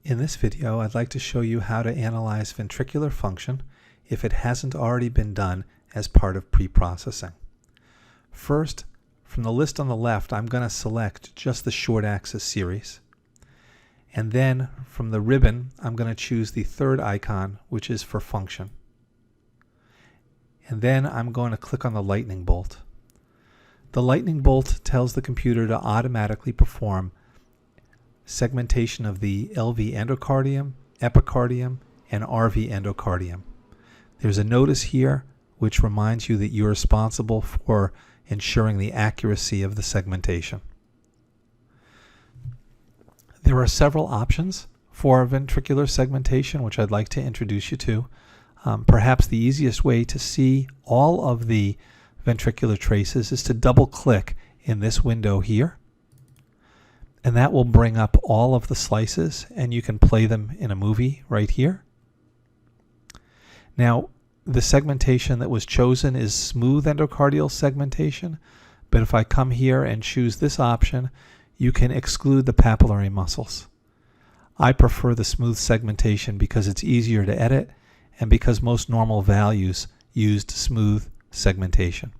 In this video, I'd like to show you how to analyze ventricular function if it hasn't already been done as part of pre-processing. First, from the list on the left, I'm going to select just the short axis series. And then from the ribbon, I'm going to choose the third icon, which is for function. And then I'm going to click on the lightning bolt. The lightning bolt tells the computer to automatically perform segmentation of the LV endocardium, epicardium, and RV endocardium. There's a notice here which reminds you that you're responsible for ensuring the accuracy of the segmentation. There are several options for ventricular segmentation which I'd like to introduce you to. Perhaps the easiest way to see all of the ventricular traces is to double click in this window here, and that will bring up all of the slices and you can play them in a movie right here. Now, the segmentation that was chosen is smooth endocardial segmentation, but if I come here and choose this option, you can exclude the papillary muscles. I prefer the smooth segmentation because it's easier to edit and because most normal values used smooth segmentation.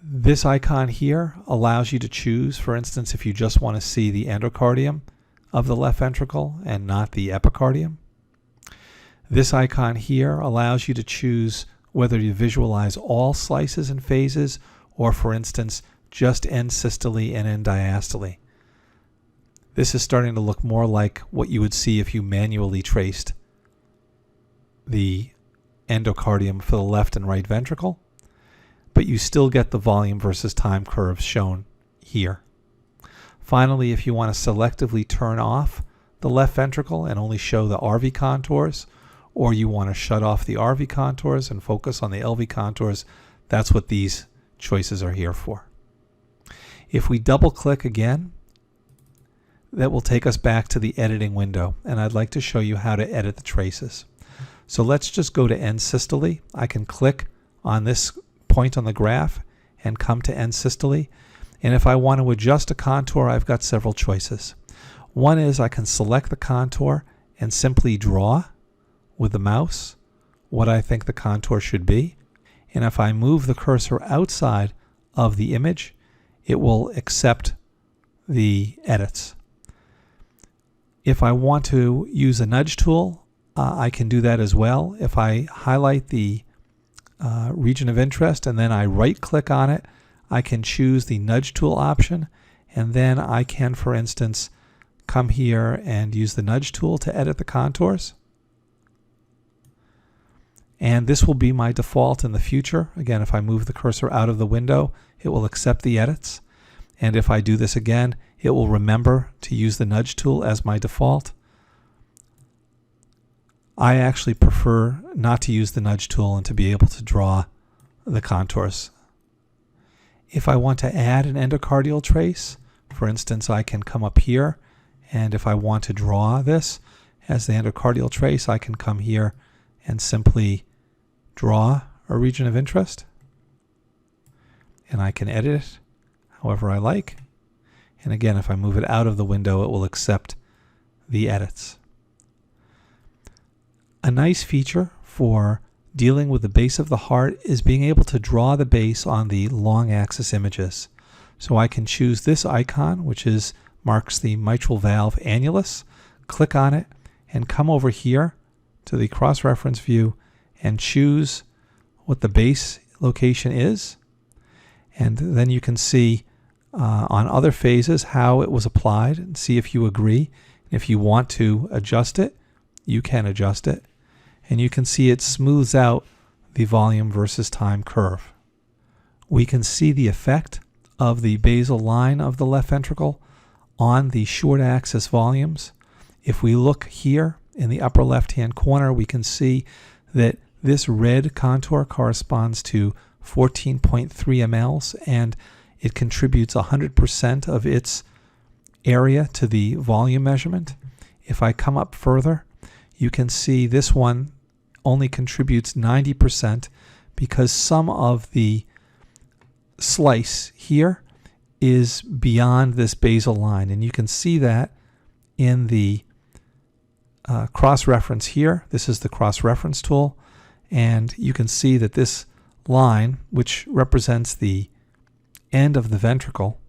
This icon here allows you to choose, for instance, if you just want to see the endocardium of the left ventricle and not the epicardium. This icon here allows you to choose whether you visualize all slices and phases or, for instance, just end systole and end diastole. This is starting to look more like what you would see if you manually traced the endocardium for the left and right ventricle, but you still get the volume versus time curves shown here. Finally, if you want to selectively turn off the left ventricle and only show the RV contours, or you want to shut off the RV contours and focus on the LV contours, that's what these choices are here for. If we double click again, that will take us back to the editing window, and I'd like to show you how to edit the traces. So let's just go to end systole. I can click on this point on the graph and come to end systole. And if I want to adjust a contour, I've got several choices. One is I can select the contour and simply draw with the mouse what I think the contour should be. And if I move the cursor outside of the image, it will accept the edits. If I want to use a nudge tool, I can do that as well. If I highlight the region of interest and then I right click on it, I can choose the nudge tool option, and then I can, for instance, come here and use the nudge tool to edit the contours. And this will be my default in the future. Again, if I move the cursor out of the window, it will accept the edits. And if I do this again, it will remember to use the nudge tool as my default. I actually prefer not to use the nudge tool and to be able to draw the contours. If I want to add an endocardial trace, for instance, I can come up here, and if I want to draw this as the endocardial trace, I can come here and simply draw a region of interest, and I can edit it however I like. And again, if I move it out of the window, it will accept the edits. A nice feature for dealing with the base of the heart is being able to draw the base on the long axis images. So I can choose this icon, which marks the mitral valve annulus, click on it, and come over here to the cross-reference view and choose what the base location is. And then you can see on other phases how it was applied and see if you agree. If you want to adjust it, you can adjust it. And you can see it smooths out the volume versus time curve. We can see the effect of the basal line of the left ventricle on the short axis volumes. If we look here in the upper left-hand corner, we can see that this red contour corresponds to 14.3 mLs, and it contributes 100% of its area to the volume measurement. If I come up further, you can see this one only contributes 90% because some of the slice here is beyond this basal line, and you can see that in the cross-reference here. This is the cross-reference tool, and you can see that this line, which represents the end of the ventricle,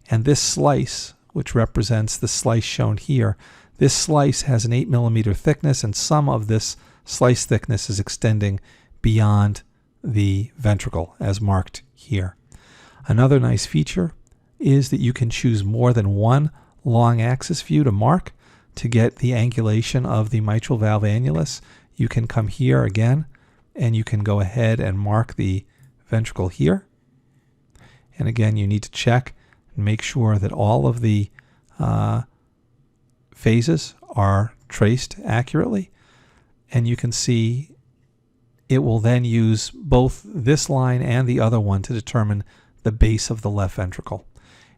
and this slice, which represents the slice shown here, this slice has an 8 millimeter thickness, and some of this slice thickness is extending beyond the ventricle, as marked here. Another nice feature is that you can choose more than one long axis view to mark to get the angulation of the mitral valve annulus. You can come here again, and you can go ahead and mark the ventricle here. And again, you need to check and make sure that all of the phases are traced accurately. And you can see it will then use both this line and the other one to determine the base of the left ventricle.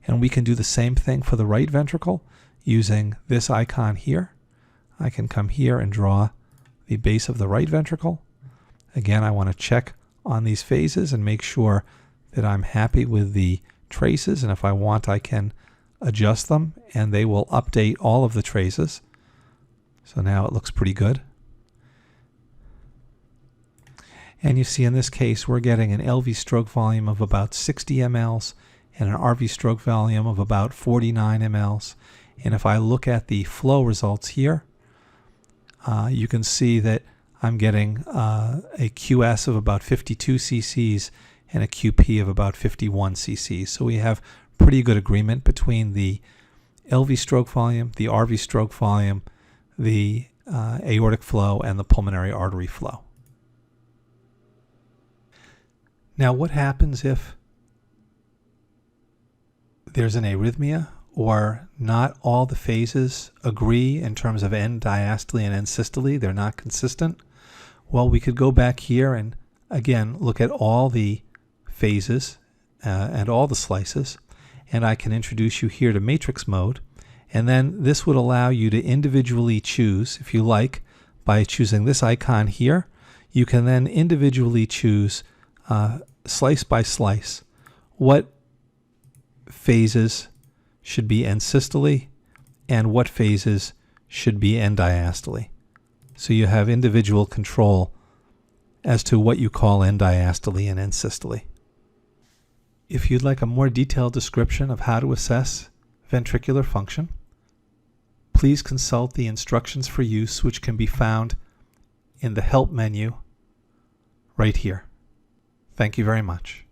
And we can do the same thing for the right ventricle using this icon here. I can come here and draw the base of the right ventricle. Again, I want to check on these phases and make sure that I'm happy with the traces, and if I want, I can adjust them and they will update all of the traces. So now it looks pretty good. And you see in this case we're getting an LV stroke volume of about 60 mLs and an RV stroke volume of about 49 mLs. And if I look at the flow results here, you can see that I'm getting a QS of about 52 cc's and a QP of about 51 cc's. So we have pretty good agreement between the LV stroke volume, the RV stroke volume, the aortic flow, and the pulmonary artery flow. Now, what happens if there's an arrhythmia or not all the phases agree in terms of end diastole and end systole? They're not consistent. Well, we could go back here and again look at all the phases and all the slices, and I can introduce you here to matrix mode, and then this would allow you to individually choose, if you like, by choosing this icon here. You can then individually choose slice by slice what phases should be end systole and what phases should be end diastole. So you have individual control as to what you call end diastole and end systole. If you'd like a more detailed description of how to assess ventricular function, please consult the instructions for use, which can be found in the Help menu right here. Thank you very much.